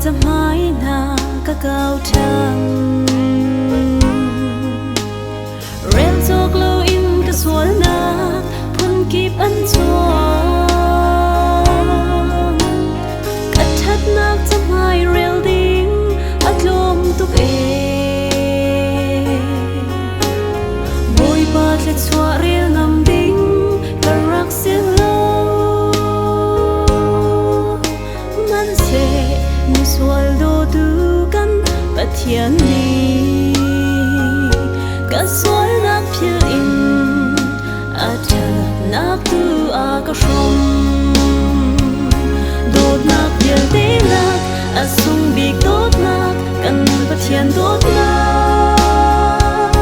จะไม่นาก็เก่าทางเรียนจบแล้วอินก็สวยนักพ้นกีบอันจวงกัดทัดนักจะไม่เรียลดิ้งอัดลมตุกเอบอยบาดเล็กชัวเรียลนำดิ้งก็รักเสียโลมันเสมีสวยโดดูกันปัทยานีก็สวยนักเพียงอินอาจจะนักดูอากาศมโดดนักเพียงตีนักอาสุงบีกโดดนักกันปัทยานโดดนั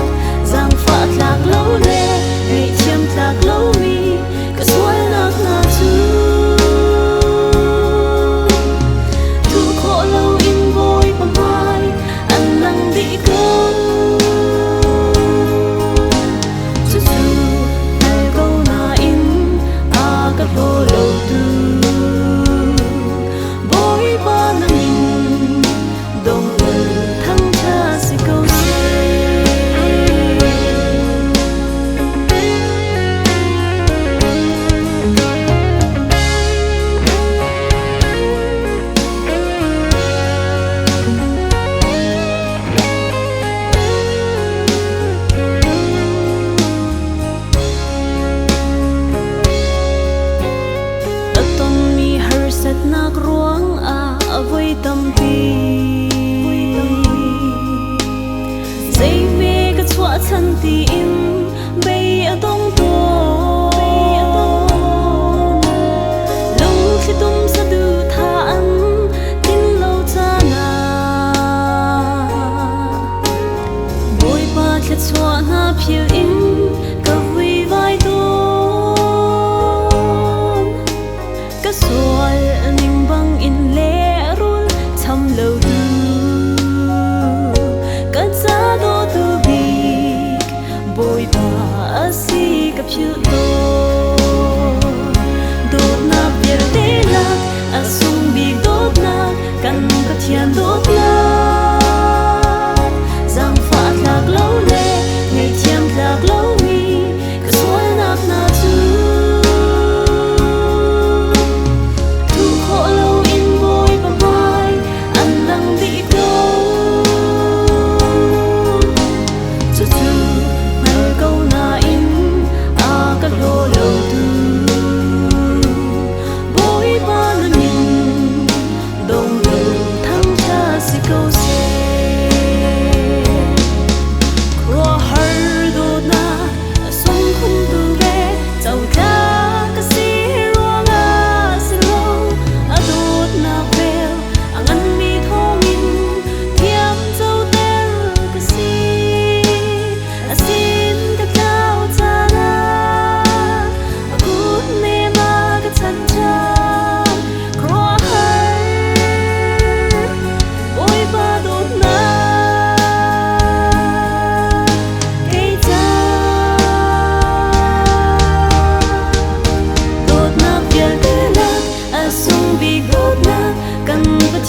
กจางฟ้าหลากเล่าเล่ให้เทียมหลากเล่ามีก็สวยนักน่าจูทุกคนเล่าอินบอยประมาณอันนังดีกันนักร้องอาไว้ตั้มปีใจเมก็ชัวฉันตีอินเบียต้องตัวลงที่ตุ้มสะดุดทานทิ้งเราจานาบอยบาดและชัวหน้าเพียวอินก็วิไว้ตัวก็สวยin le rul cham lo du ka za do tu bi boy ba asi ka phil do do na pier te la asung bi do na kan ka thian do na zang fa lak lo le ngai thiam lak lo mi ka swal nak na tu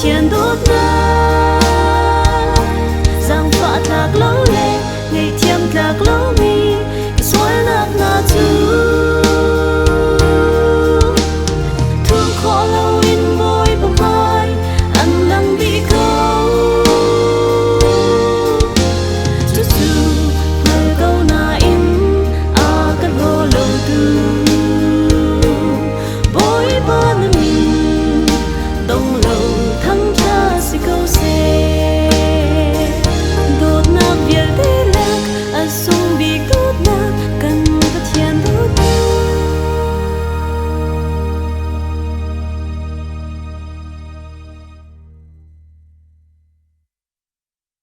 thian đốt na giang phạ lạc lâu lệ ngày thiam lạc lâu